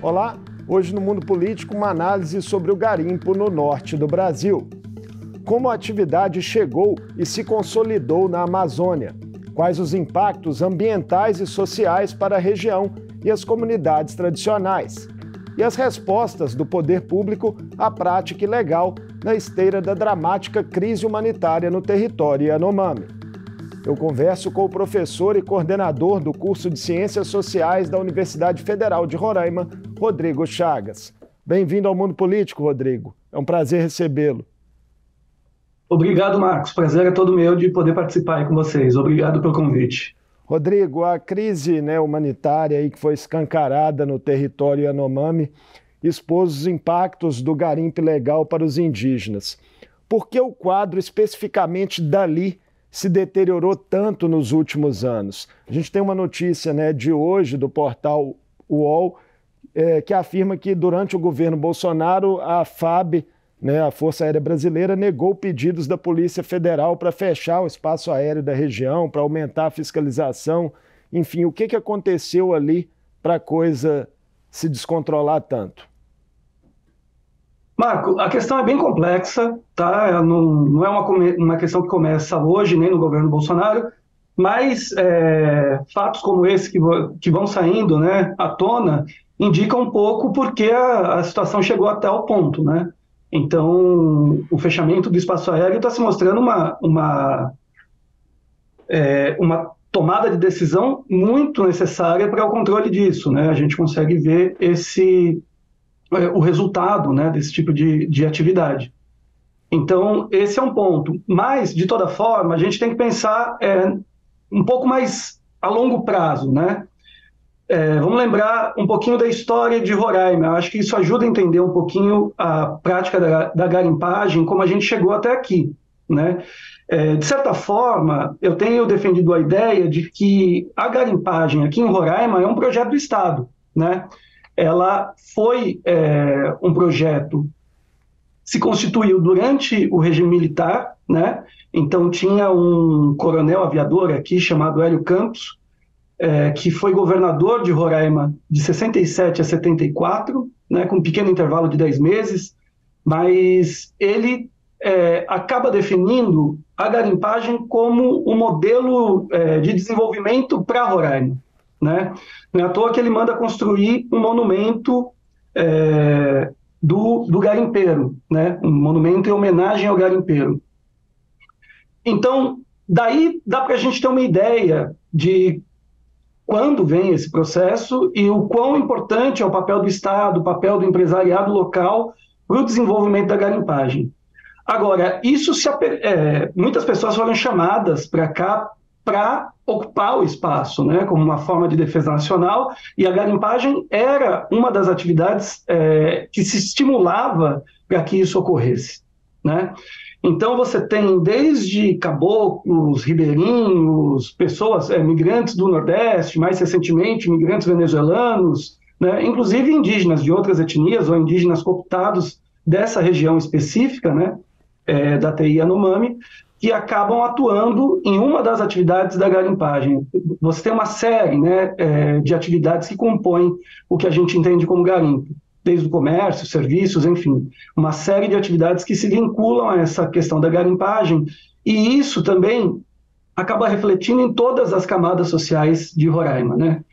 Olá, hoje no Mundo Político uma análise sobre o garimpo no norte do Brasil. Como a atividade chegou e se consolidou na Amazônia? Quais os impactos ambientais e sociais para a região e as comunidades tradicionais? E as respostas do poder público à prática ilegal na esteira da dramática crise humanitária no território Yanomami. Eu converso com o professor e coordenador do curso de Ciências Sociais da Universidade Federal de Roraima, Rodrigo Chagas. Bem-vindo ao Mundo Político, Rodrigo. É um prazer recebê-lo. Obrigado, Marcos. Prazer é todo meu de poder participar aí com vocês. Obrigado pelo convite. Rodrigo, a crise humanitária aí que foi escancarada no território Yanomami expôs os impactos do garimpo ilegal para os indígenas. Por que o quadro especificamente dali se deteriorou tanto nos últimos anos? A gente tem uma notícia de hoje do portal UOL que afirma que durante o governo Bolsonaro a FAB, a Força Aérea Brasileira, negou pedidos da Polícia Federal para fechar o espaço aéreo da região, para aumentar a fiscalização. Enfim, o que aconteceu ali para a coisa se descontrolar tanto? Marco, a questão é bem complexa, tá? Não é uma questão que começa hoje, nem no governo Bolsonaro, mas fatos como esse que vão saindo à tona indicam um pouco porque a situação chegou até o ponto, né? Então, o fechamento do espaço aéreo está se mostrando uma tomada de decisão muito necessária para o controle disso, né? A gente consegue ver o resultado desse tipo de atividade. Então, esse é um ponto. Mas, de toda forma, a gente tem que pensar um pouco mais a longo prazo, né? Vamos lembrar um pouquinho da história de Roraima. Eu acho que isso ajuda a entender um pouquinho a prática da garimpagem, como a gente chegou até aqui, né? De certa forma, eu tenho defendido a ideia de que a garimpagem aqui em Roraima é um projeto do Estado, né? Ela foi um projeto, se constituiu durante o regime militar, né? Então tinha um coronel aviador aqui chamado Hélio Campos, que foi governador de Roraima de 67 a 74, né, com um pequeno intervalo de 10 meses, mas ele acaba definindo a garimpagem como um modelo de desenvolvimento para Roraima, né? Não é à toa que ele manda construir um monumento do garimpeiro, né? Um monumento em homenagem ao garimpeiro. Então, daí dá para a gente ter uma ideia de quando vem esse processo e o quão importante é o papel do Estado, o papel do empresariado local para o desenvolvimento da garimpagem. Agora, muitas pessoas foram chamadas para cá para ocupar o espaço, né, como uma forma de defesa nacional, e a garimpagem era uma das atividades que se estimulava para que isso ocorresse, né? Então você tem desde caboclos, ribeirinhos, pessoas, migrantes do Nordeste, mais recentemente migrantes venezuelanos, né, inclusive indígenas de outras etnias ou indígenas cooptados dessa região específica, né, da TI Yanomami, que acabam atuando em uma das atividades da garimpagem. Você tem uma série de atividades que compõem o que a gente entende como garimpo, desde o comércio, serviços, enfim, uma série de atividades que se vinculam a essa questão da garimpagem, e isso também acaba refletindo em todas as camadas sociais de Roraima, né?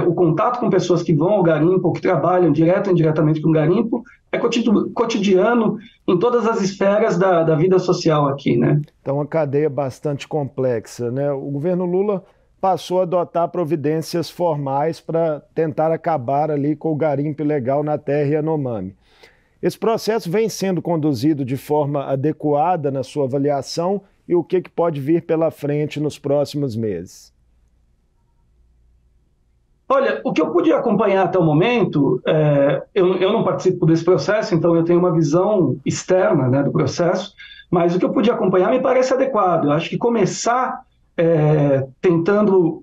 O contato com pessoas que vão ao garimpo, ou que trabalham direto ou indiretamente com o garimpo, é cotidiano em todas as esferas da vida social aqui, né? Então, uma cadeia bastante complexa, né? O governo Lula passou a adotar providências formais para tentar acabar ali com o garimpo ilegal na terra Yanomami. Esse processo vem sendo conduzido de forma adequada na sua avaliação e o que pode vir pela frente nos próximos meses? Olha, o que eu pude acompanhar até o momento, eu não participo desse processo, então eu tenho uma visão externa do processo, mas o que eu pude acompanhar me parece adequado. Eu acho que começar tentando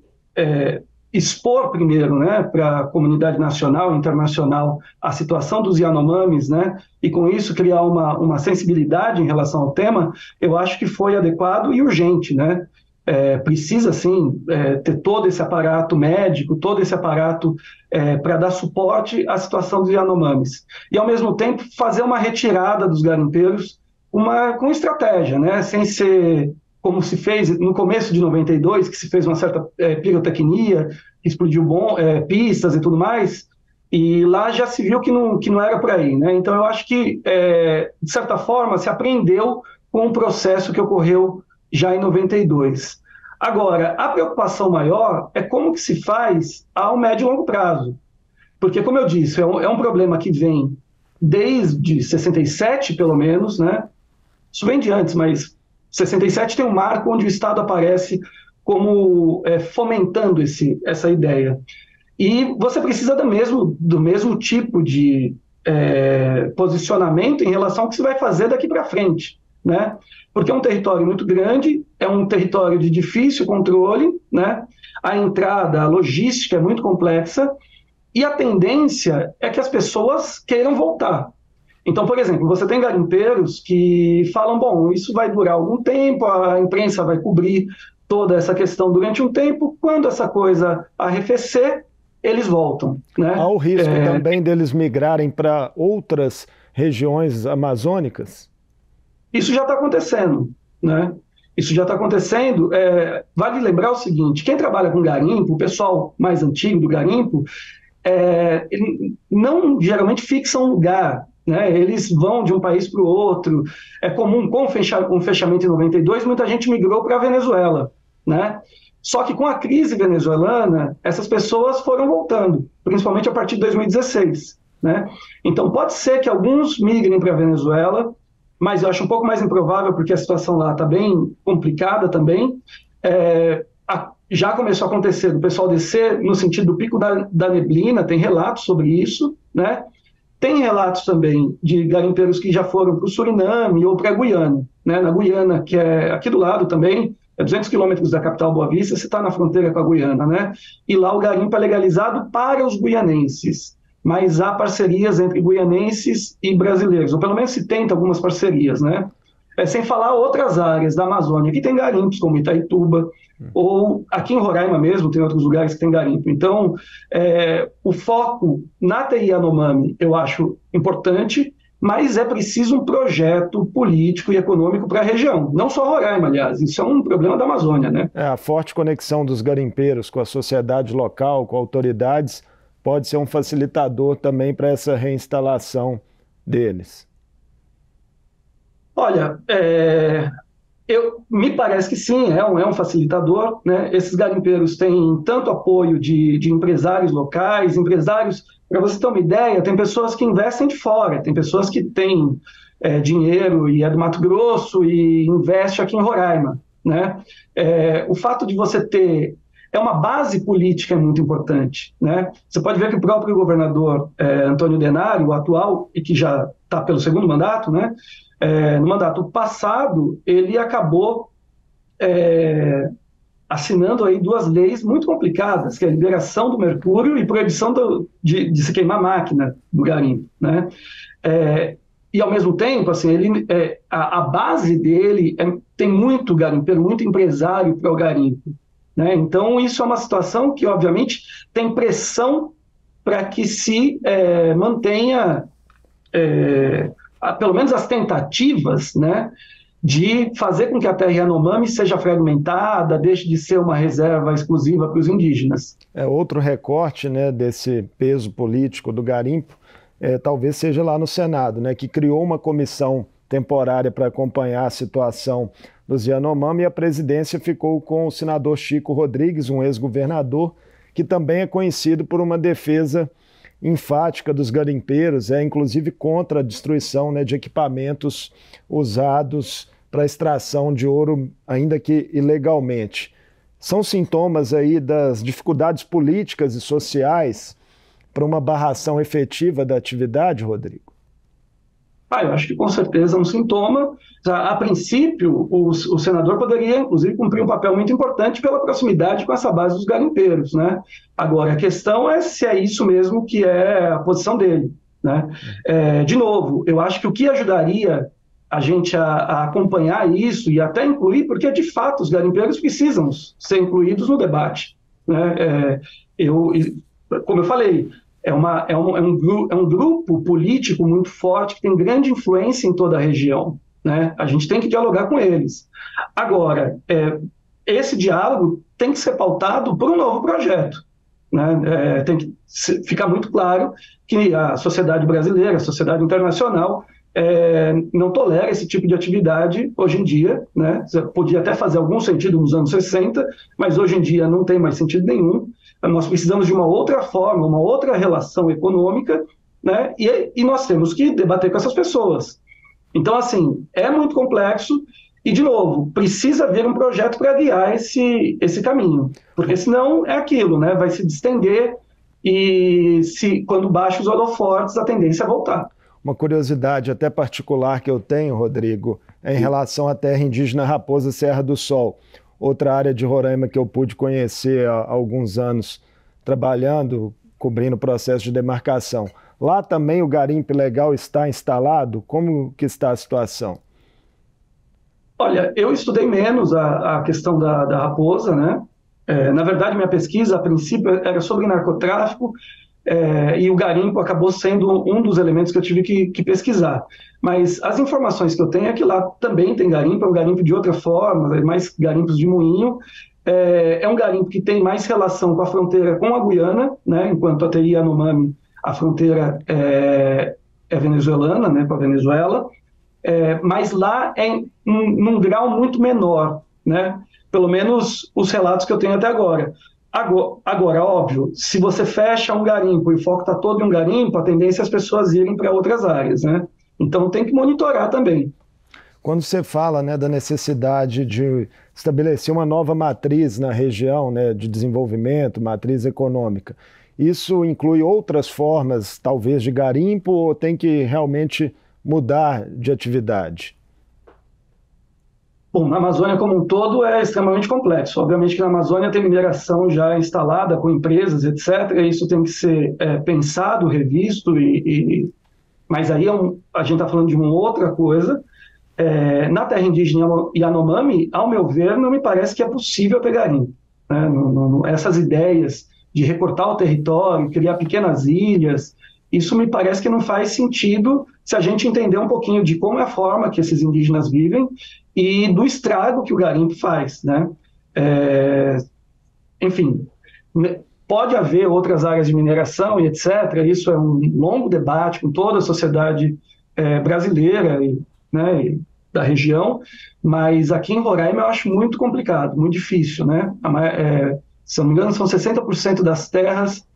expor primeiro, para a comunidade nacional e internacional a situação dos Yanomamis, e com isso criar uma sensibilidade em relação ao tema, eu acho que foi adequado e urgente, precisa, sim, ter todo esse aparato médico, todo esse aparato para dar suporte à situação dos Yanomamis. E, ao mesmo tempo, fazer uma retirada dos garimpeiros com estratégia, né? Sem ser como se fez no começo de 92, que se fez uma certa pirotecnia, que explodiu pistas e tudo mais, e lá já se viu que não era por aí, né? Então, eu acho que, de certa forma, se aprendeu com um processo que ocorreu já em 92. Agora, a preocupação maior é como que se faz ao médio e longo prazo. Porque, como eu disse, é um problema que vem desde 67, pelo menos, né? Isso vem de antes, mas 67 tem um marco onde o Estado aparece como fomentando essa ideia. E você precisa do mesmo tipo de posicionamento em relação ao que se vai fazer daqui para frente, né? Porque é um território muito grande, é um território de difícil controle, né? A entrada, a logística é muito complexa, e a tendência é que as pessoas queiram voltar. Então, por exemplo, você tem garimpeiros que falam, bom, isso vai durar algum tempo, a imprensa vai cobrir toda essa questão durante um tempo, quando essa coisa arrefecer, eles voltam, né? Há o risco também deles migrarem para outras regiões amazônicas? Isso já está acontecendo, né? Isso já está acontecendo. Vale lembrar o seguinte, quem trabalha com garimpo, o pessoal mais antigo do garimpo, não geralmente fixa um lugar, né? Eles vão de um país para o outro. É comum, com o fechamento em 92, muita gente migrou para a Venezuela, né? Só que com a crise venezuelana, essas pessoas foram voltando, principalmente a partir de 2016, né? Então pode ser que alguns migrem para a Venezuela, mas eu acho um pouco mais improvável porque a situação lá está bem complicada também. Já começou a acontecer do pessoal descer no sentido do Pico da Neblina, tem relatos sobre isso, né? Tem relatos também de garimpeiros que já foram para o Suriname ou para a Guiana, né? Na Guiana, que é aqui do lado também, 200 quilômetros da capital Boa Vista, você está na fronteira com a Guiana, né? E lá o garimpo é legalizado para os guianenses, mas há parcerias entre guianenses e brasileiros, ou pelo menos se tenta algumas parcerias, né? Sem falar outras áreas da Amazônia, que tem garimpos, como Itaituba, ou aqui em Roraima mesmo, tem outros lugares que tem garimpo. Então, o foco na TI Yanomami eu acho importante, mas é preciso um projeto político e econômico para a região. Não só Roraima, aliás, isso é um problema da Amazônia, né? A forte conexão dos garimpeiros com a sociedade local, com autoridades, pode ser um facilitador também para essa reinstalação deles. Olha, me parece que sim, é um facilitador, né? Esses garimpeiros têm tanto apoio de empresários locais, para você ter uma ideia, tem pessoas que investem de fora, tem pessoas que têm dinheiro e é do Mato Grosso e investe aqui em Roraima, né? O fato de você ter uma base política é muito importante, né? Você pode ver que o próprio governador Antônio Denário, o atual, e que já está pelo segundo mandato, né? No mandato passado, ele acabou assinando aí duas leis muito complicadas, que é a liberação do mercúrio e proibição de se queimar máquina do garimpo, né? E, ao mesmo tempo, assim, a base dele tem muito garimpeiro, muito empresário para o garimpo, né? Então, isso é uma situação que, obviamente, tem pressão para que se mantenha pelo menos as tentativas, né, de fazer com que a terra Yanomami seja fragmentada, deixe de ser uma reserva exclusiva para os indígenas. Outro recorte, né, desse peso político do garimpo, talvez seja lá no Senado, né, que criou uma comissão temporária para acompanhar a situação dos Yanomami, e a presidência ficou com o senador Chico Rodrigues, um ex-governador, que também é conhecido por uma defesa enfática dos garimpeiros, inclusive contra a destruição, né, de equipamentos usados para extração de ouro, ainda que ilegalmente. São sintomas aí das dificuldades políticas e sociais para uma barração efetiva da atividade, Rodrigo? Eu acho que com certeza é um sintoma. A princípio, o senador poderia, inclusive, cumprir um papel muito importante pela proximidade com essa base dos garimpeiros, né? Agora, a questão é se é isso mesmo que é a posição dele, né? De novo, eu acho que o que ajudaria a gente a acompanhar isso e até incluir, porque de fato os garimpeiros precisam ser incluídos no debate, né? Como eu falei, é um grupo político muito forte que tem grande influência em toda a região, né? A gente tem que dialogar com eles. Agora, esse diálogo tem que ser pautado por um novo projeto, né? Tem que ficar muito claro que a sociedade brasileira, a sociedade internacional, não tolera esse tipo de atividade hoje em dia, né? Podia até fazer algum sentido nos anos 60, mas hoje em dia não tem mais sentido nenhum. Nós precisamos de uma outra forma, uma outra relação econômica, né? E nós temos que debater com essas pessoas. Então, assim, é muito complexo e, de novo, precisa haver um projeto para guiar esse caminho, porque senão é aquilo, né? Vai se distender e quando baixa os holofotes, a tendência é voltar. Uma curiosidade até particular que eu tenho, Rodrigo, é em relação à terra indígena Raposa Serra do Sol, outra área de Roraima que eu pude conhecer há alguns anos, trabalhando, cobrindo o processo de demarcação. Lá também o garimpo ilegal está instalado? Como que está a situação? Olha, eu estudei menos a questão da raposa, né? Na verdade, minha pesquisa, a princípio, era sobre narcotráfico, e o garimpo acabou sendo um dos elementos que eu tive que pesquisar. Mas as informações que eu tenho é que lá também tem garimpo, é um garimpo de outra forma, mais garimpos de moinho. É um garimpo que tem mais relação com a fronteira com a Guiana, né? Enquanto a Teria Yanomami, a fronteira é venezuelana, né? Com a Venezuela. Mas lá é num grau muito menor, né? Pelo menos os relatos que eu tenho até agora. Agora, óbvio, se você fecha um garimpo e o foco está todo em um garimpo, a tendência é as pessoas irem para outras áreas, né? Então tem que monitorar também. Quando você fala, né, da necessidade de estabelecer uma nova matriz na região, né, de desenvolvimento, matriz econômica, isso inclui outras formas, talvez, de garimpo, ou tem que realmente mudar de atividade? Bom, na Amazônia como um todo é extremamente complexo. Obviamente que na Amazônia tem mineração já instalada com empresas, etc. Isso tem que ser pensado, revisto, mas aí a gente está falando de uma outra coisa. Na terra indígena Yanomami, ao meu ver, não me parece que é possível ter garimpo, né? Essas ideias de recortar o território, criar pequenas ilhas, isso me parece que não faz sentido se a gente entender um pouquinho de como é a forma que esses indígenas vivem e do estrago que o garimpo faz, né? Enfim, pode haver outras áreas de mineração e etc. Isso é um longo debate com toda a sociedade brasileira né, e da região, mas aqui em Roraima eu acho muito complicado, muito difícil, né? Se não me engano, são 60% das terras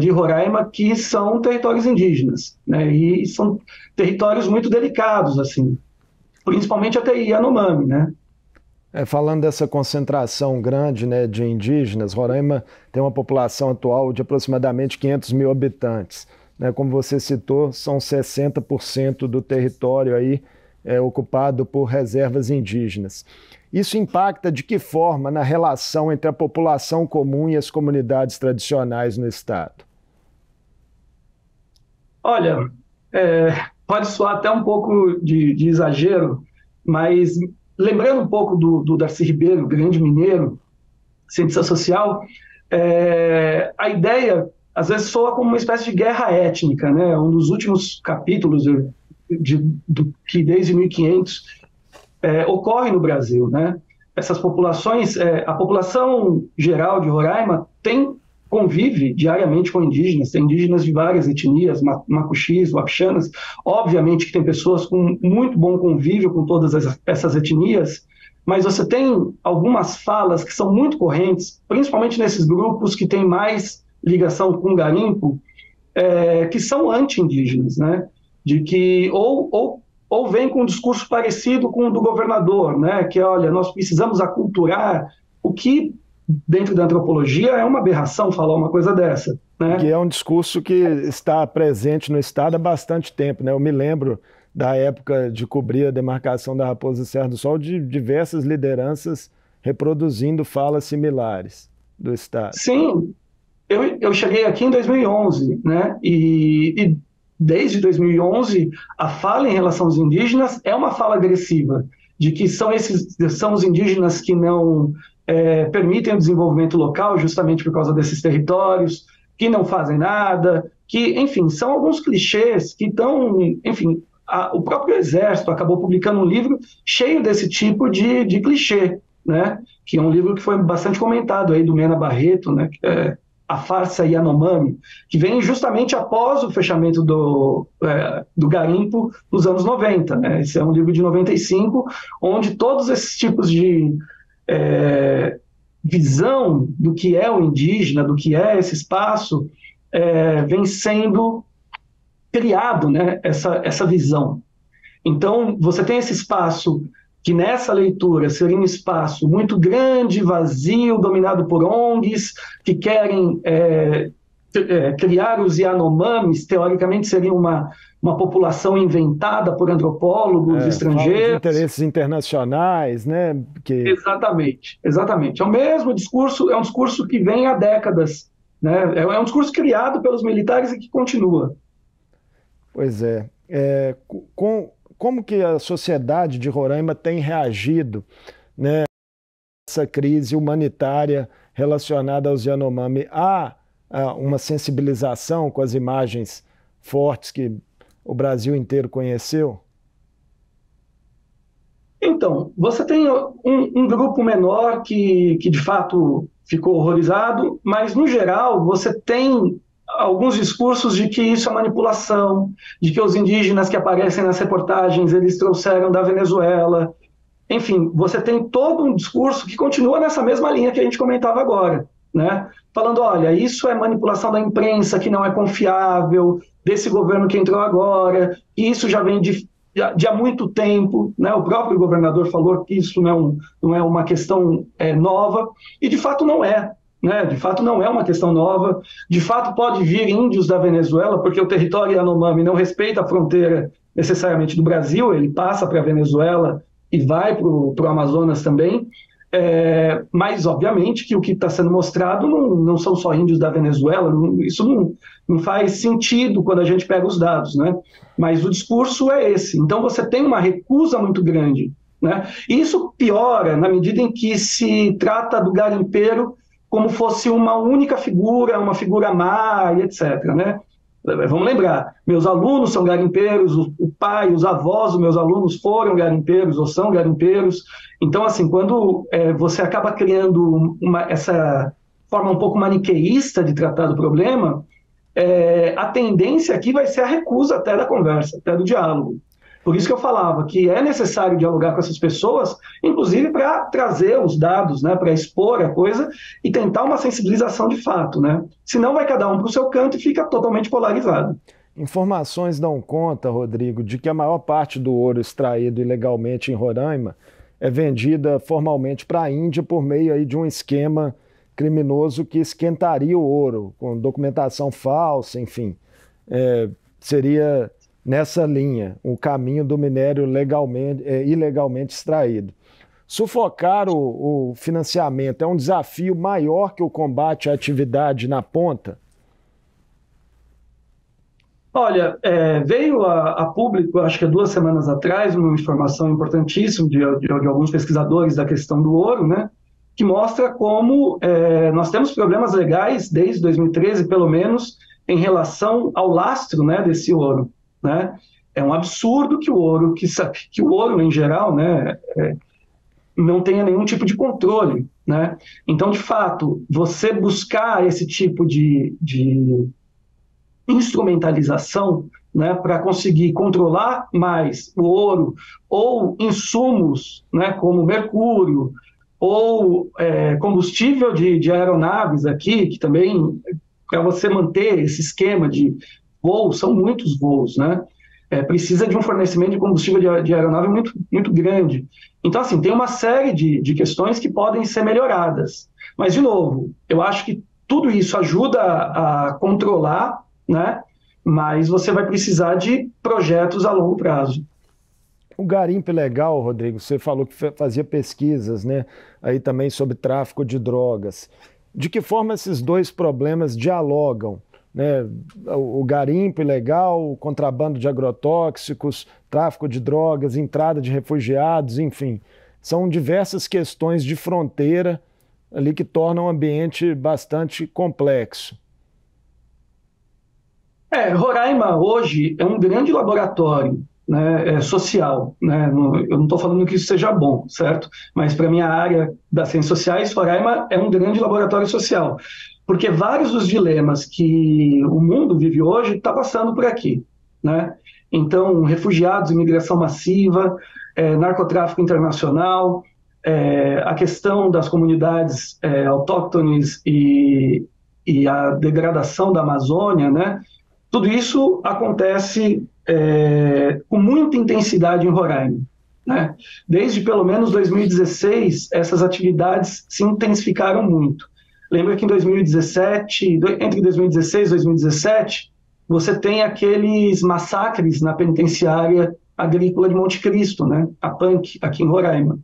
de Roraima que são territórios indígenas, né? E são territórios muito delicados, assim, principalmente até Yanomami, né? Falando dessa concentração grande, né, de indígenas, Roraima tem uma população atual de aproximadamente 500 mil habitantes, né? Como você citou, são 60% do território aí ocupado por reservas indígenas. Isso impacta de que forma na relação entre a população comum e as comunidades tradicionais no estado? Olha, pode soar até um pouco de exagero, mas lembrando um pouco do Darcy Ribeiro, grande mineiro, cientista social, a ideia às vezes soa como uma espécie de guerra étnica, né? Um dos últimos capítulos que desde 1500 ocorre no Brasil, né? Essas populações, a população geral de Roraima convive diariamente com indígenas, tem indígenas de várias etnias, macuxis, wapixanas. Obviamente que tem pessoas com muito bom convívio com todas essas etnias, mas você tem algumas falas que são muito correntes, principalmente nesses grupos que têm mais ligação com o garimpo, que são anti-indígenas, né? De que ou vem com um discurso parecido com o do governador, né? Que, olha, nós precisamos aculturar, o que dentro da antropologia é uma aberração falar uma coisa dessa, né? Que é um discurso que está presente no estado há bastante tempo, né? Eu me lembro da época de cobrir a demarcação da Raposa Serra do Sol, de diversas lideranças reproduzindo falas similares do estado. Sim, eu cheguei aqui em 2011, né? E desde 2011, a fala em relação aos indígenas é uma fala agressiva, de que são os indígenas que não permitem o desenvolvimento local justamente por causa desses territórios, que não fazem nada, que, enfim, são alguns clichês que estão, enfim, o próprio Exército acabou publicando um livro cheio desse tipo de clichê, né? Que é um livro que foi bastante comentado aí do Mena Barreto, né? Que é A Farsa Yanomami, que vem justamente após o fechamento do garimpo nos anos 90, né? Esse é um livro de 95, onde todos esses tipos de visão do que é o indígena, do que é esse espaço, vem sendo criado, né, essa visão. Então, você tem esse espaço que nessa leitura seria um espaço muito grande, vazio, dominado por ONGs, que querem criar os Yanomamis, teoricamente seria uma população inventada por antropólogos estrangeiros. De interesses internacionais, né? Exatamente, exatamente. É o mesmo discurso, é um discurso que vem há décadas, né? É um discurso criado pelos militares e que continua. Pois é. Como que a sociedade de Roraima tem reagido, né, a essa crise humanitária relacionada aos Yanomami? Há uma sensibilização com as imagens fortes que o Brasil inteiro conheceu? Então, você tem um grupo menor que de fato ficou horrorizado, mas no geral você tem alguns discursos de que isso é manipulação, de que os indígenas que aparecem nas reportagens eles trouxeram da Venezuela. Enfim, você tem todo um discurso que continua nessa mesma linha que a gente comentava agora, né? Falando, olha, isso é manipulação da imprensa que não é confiável, desse governo que entrou agora, e isso já vem de há muito tempo, né? O próprio governador falou que isso não é uma questão nova, e de fato não é. Né? De fato não é uma questão nova, de fato pode vir índios da Venezuela, porque o território Yanomami não respeita a fronteira necessariamente do Brasil, ele passa para a Venezuela e vai para o Amazonas também, mas obviamente que o que está sendo mostrado não são só índios da Venezuela, isso não faz sentido quando a gente pega os dados, né? Mas o discurso é esse, então você tem uma recusa muito grande, né? E isso piora na medida em que se trata do garimpeiro como fosse uma única figura, uma figura má, e etc. Né? Vamos lembrar, meus alunos são garimpeiros, o pai, os avós dos meus alunos foram garimpeiros ou são garimpeiros. Então, assim, quando você acaba criando essa forma um pouco maniqueísta de tratar do problema, a tendência aqui vai ser a recusa até da conversa, até do diálogo. Por isso que eu falava que é necessário dialogar com essas pessoas, inclusive para trazer os dados, né, para expor a coisa e tentar uma sensibilização de fato, né? Senão vai cada um para o seu canto e fica totalmente polarizado. Informações dão conta, Rodrigo, de que a maior parte do ouro extraído ilegalmente em Roraima é vendida formalmente para a Índia por meio aí de um esquema criminoso que esquentaria o ouro, com documentação falsa, enfim. Seria nessa linha, o caminho do minério ilegalmente extraído. Sufocar o financiamento é um desafio maior que o combate à atividade na ponta? Olha, veio a público, acho que há 2 semanas atrás, uma informação importantíssima de alguns pesquisadores da questão do ouro, né, que mostra como nós temos problemas legais desde 2013, pelo menos, em relação ao lastro, né, desse ouro. Né? É um absurdo que o ouro, em geral, né, não tenha nenhum tipo de controle. Né? Então, de fato, você buscar esse tipo de instrumentalização, né, para conseguir controlar mais o ouro ou insumos, né, como mercúrio ou combustível de aeronaves aqui, que também, para você manter esse esquema de voos, são muitos voos, né? Precisa de um fornecimento de combustível de aeronave muito, muito grande. Então, assim, tem uma série de questões que podem ser melhoradas. Mas, de novo, eu acho que tudo isso ajuda a controlar, né? Mas você vai precisar de projetos a longo prazo. O garimpo ilegal, Rodrigo, você falou que fazia pesquisas, né? Aí também sobre tráfico de drogas. De que forma esses dois problemas dialogam né? O garimpo ilegal, o contrabando de agrotóxicos, tráfico de drogas, entrada de refugiados, enfim. São diversas questões de fronteira ali que tornam o ambiente bastante complexo. Roraima hoje é um grande laboratório, né, social, né? Eu não estou falando que isso seja bom, certo? Mas para a minha área das ciências sociais, Roraima é um grande laboratório social, porque vários dos dilemas que o mundo vive hoje está passando por aqui, né? Então, refugiados, imigração massiva, narcotráfico internacional, a questão das comunidades autóctones e a degradação da Amazônia, né? Tudo isso acontece com muita intensidade em Roraima, né? Desde pelo menos 2016, essas atividades se intensificaram muito. Lembra que em 2017, entre 2016 e 2017, você tem aqueles massacres na penitenciária agrícola de Monte Cristo, né? A PANC, aqui em Roraima.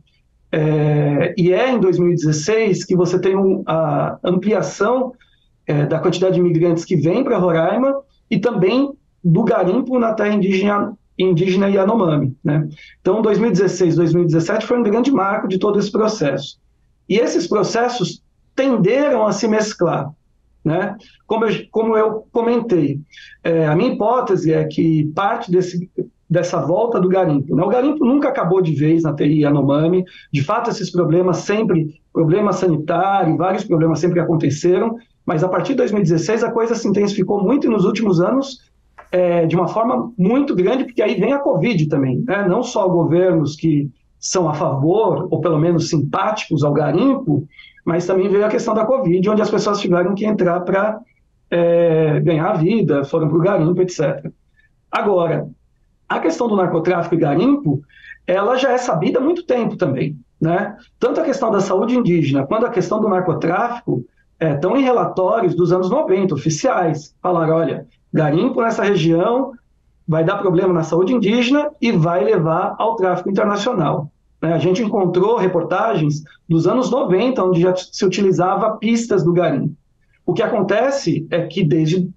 E é em 2016 que você tem a ampliação da quantidade de imigrantes que vem para Roraima e também do garimpo na terra indígena Yanomami, né? Então, 2016, 2017 foi um grande marco de todo esse processo. E esses processos tenderam a se mesclar, né? Como eu comentei, a minha hipótese é que parte dessa volta do garimpo, né? O garimpo nunca acabou de vez na TI Yanomami, de fato esses problemas problema sanitário, vários problemas sempre aconteceram, mas a partir de 2016 a coisa se intensificou muito e nos últimos anos de uma forma muito grande, porque aí vem a Covid também, né? Não só governos que são a favor, ou pelo menos simpáticos ao garimpo, mas também veio a questão da Covid, onde as pessoas tiveram que entrar para ganhar a vida, foram para o garimpo, etc. Agora, a questão do narcotráfico e garimpo, ela já é sabida há muito tempo também, né? Tanto a questão da saúde indígena quanto a questão do narcotráfico estão em relatórios dos anos 90, oficiais. Falaram, olha, garimpo nessa região vai dar problema na saúde indígena e vai levar ao tráfico internacional. A gente encontrou reportagens dos anos 90, onde já se utilizava pistas do garimpo. O que acontece é que desde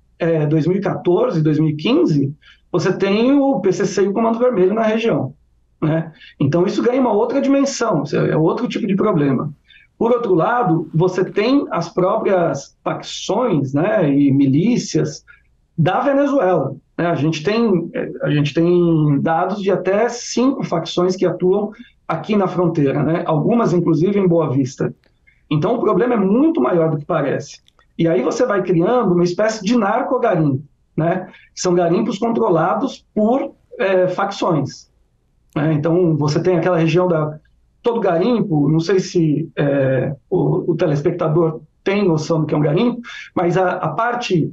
2014, 2015, você tem o PCC e o Comando Vermelho na região, né? Então isso ganha uma outra dimensão, é outro tipo de problema. Por outro lado, você tem as próprias facções, né, e milícias da Venezuela, né? A gente tem dados de até 5 facções que atuam aqui na fronteira, né? Algumas inclusive em Boa Vista. Então o problema é muito maior do que parece. E aí você vai criando uma espécie de narcogarimpo, né? São garimpos controlados por facções, né? Então você tem aquela região todo garimpo, não sei se o telespectador tem noção do que é um garimpo, mas a parte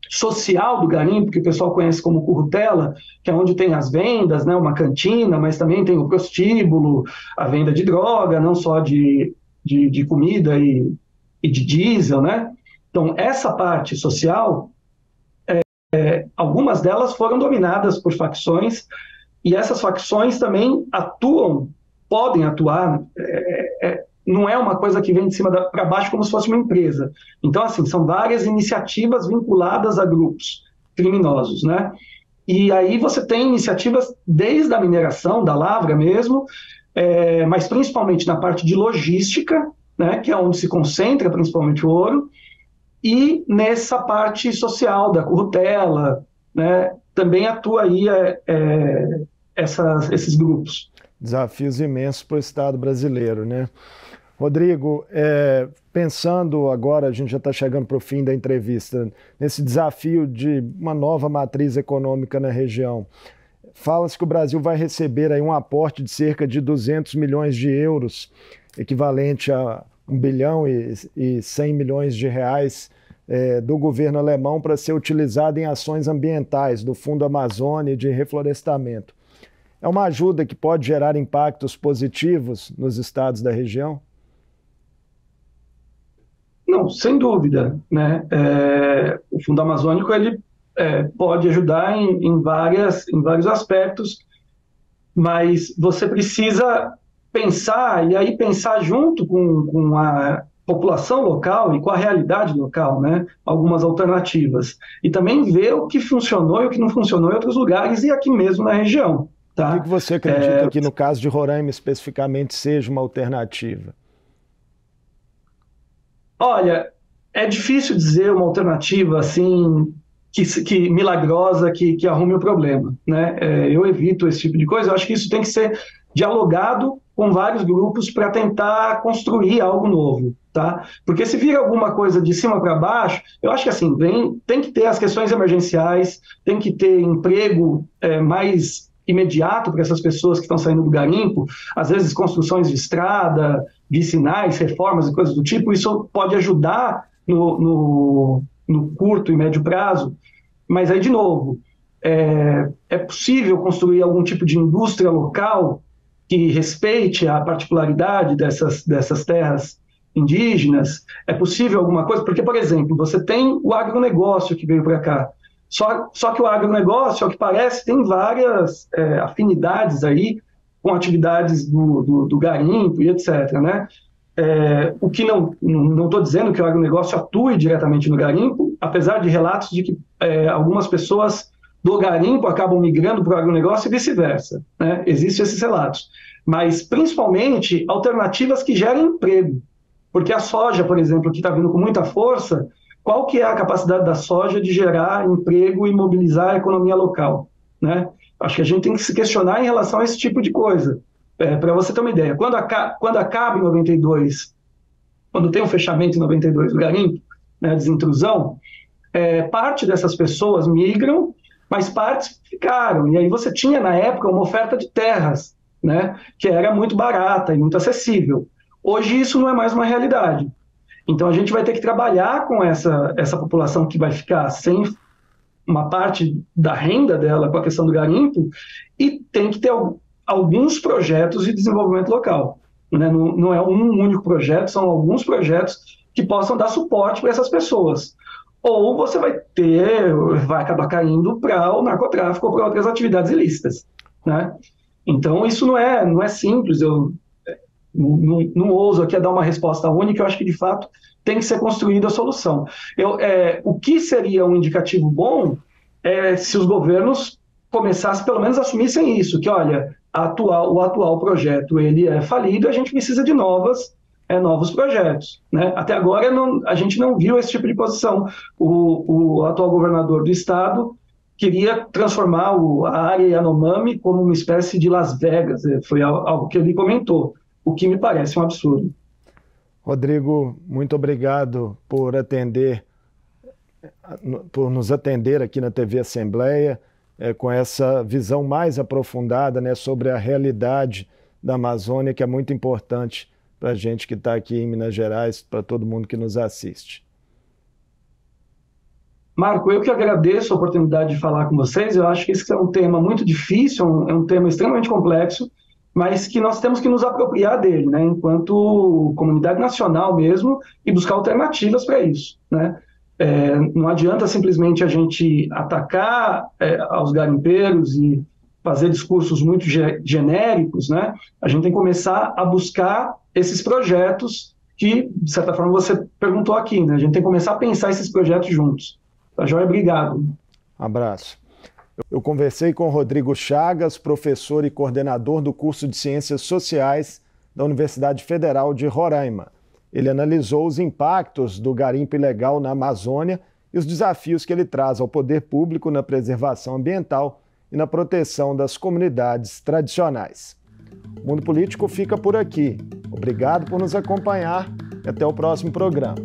social do garimpo, que o pessoal conhece como currutela, que é onde tem as vendas, né, uma cantina, mas também tem o prostíbulo, a venda de droga, não só de comida e de diesel, né? Então, essa parte social, algumas delas foram dominadas por facções, e essas facções também podem atuar, não é uma coisa que vem de cima para baixo como se fosse uma empresa. Então, assim, são várias iniciativas vinculadas a grupos criminosos, né? E aí você tem iniciativas desde a mineração, da lavra mesmo, mas principalmente na parte de logística, né, que é onde se concentra principalmente o ouro, e nessa parte social da currutela, né, também atua aí esses grupos. Desafios imensos para o Estado brasileiro, né? Rodrigo, pensando agora, a gente já está chegando para o fim da entrevista, nesse desafio de uma nova matriz econômica na região, fala-se que o Brasil vai receber aí um aporte de cerca de 200 milhões de euros, equivalente a 1 bilhão e 100 milhões de reais do governo alemão para ser utilizado em ações ambientais do Fundo Amazônia de reflorestamento. É uma ajuda que pode gerar impactos positivos nos estados da região? Não, sem dúvida, né? O Fundo Amazônico ele pode ajudar em vários aspectos, mas você precisa pensar, e aí pensar junto com população local e com a realidade local, né, algumas alternativas. E também ver o que funcionou e o que não funcionou em outros lugares e aqui mesmo na região. Tá? O que você acredita que no caso de Roraima especificamente seja uma alternativa? Olha, é difícil dizer uma alternativa assim que milagrosa que arrume o problema, né? Eu evito esse tipo de coisa. Eu acho que isso tem que ser dialogado com vários grupos para tentar construir algo novo, tá? Porque se vir alguma coisa de cima para baixo, eu acho que assim tem que ter as questões emergenciais, tem que ter emprego mais imediato para essas pessoas que estão saindo do garimpo, às vezes construções de estrada, vicinais, reformas e coisas do tipo. Isso pode ajudar no curto e médio prazo, mas aí, de novo, é possível construir algum tipo de indústria local que respeite a particularidade dessas terras indígenas? É possível alguma coisa? Porque, por exemplo, você tem o agronegócio que veio para cá, só que o agronegócio, ao que parece, tem várias afinidades aí com atividades do garimpo e etc., né? O que não estou dizendo que o agronegócio atue diretamente no garimpo, apesar de relatos de que algumas pessoas do garimpo acabam migrando para o agronegócio e vice-versa, né? Existem esses relatos. Mas, principalmente, alternativas que gerem emprego. Porque a soja, por exemplo, que está vindo com muita força, qual que é a capacidade da soja de gerar emprego e mobilizar a economia local, né? Acho que a gente tem que se questionar em relação a esse tipo de coisa. Para você ter uma ideia, quando acaba em 92, quando tem um fechamento em 92 do garimpo, né, desintrusão, parte dessas pessoas migram, mas partes ficaram. E aí você tinha, na época, uma oferta de terras, né, que era muito barata e muito acessível. Hoje isso não é mais uma realidade. Então a gente vai ter que trabalhar com essa população que vai ficar sem uma parte da renda dela com a questão do garimpo, e tem que ter alguns projetos de desenvolvimento local, né? Não é um único projeto, são alguns projetos que possam dar suporte para essas pessoas. Ou você vai acabar caindo para o narcotráfico ou para outras atividades ilícitas, né? Então isso não é simples. Eu não ouso aqui dar uma resposta única. Eu acho que de fato tem que ser construída a solução. O que seria um indicativo bom se os governos começassem, pelo menos assumissem isso, que olha, o atual projeto ele é falido, a gente precisa de novos projetos, né? Até agora a gente não viu esse tipo de posição. O atual governador do estado queria transformar a área Yanomami como uma espécie de Las Vegas, foi algo que ele comentou, o que me parece um absurdo. Rodrigo, muito obrigado por nos atender aqui na TV Assembleia, com essa visão mais aprofundada, né, sobre a realidade da Amazônia, que é muito importante para a gente que está aqui em Minas Gerais, para todo mundo que nos assiste. Marco, eu que agradeço a oportunidade de falar com vocês. Eu acho que esse é um tema muito difícil, é um tema extremamente complexo, mas que nós temos que nos apropriar dele, né, enquanto comunidade nacional mesmo, e buscar alternativas para isso, né? Não adianta simplesmente a gente atacar aos garimpeiros e fazer discursos muito genéricos, né? A gente tem que começar a buscar esses projetos que, de certa forma, você perguntou aqui, né? A gente tem que começar a pensar esses projetos juntos. Tá joia? Obrigado. Abraço. Eu conversei com Rodrigo Chagas, professor e coordenador do curso de Ciências Sociais da Universidade Federal de Roraima. Ele analisou os impactos do garimpo ilegal na Amazônia e os desafios que ele traz ao poder público na preservação ambiental e na proteção das comunidades tradicionais. O Mundo Político fica por aqui. Obrigado por nos acompanhar e até o próximo programa.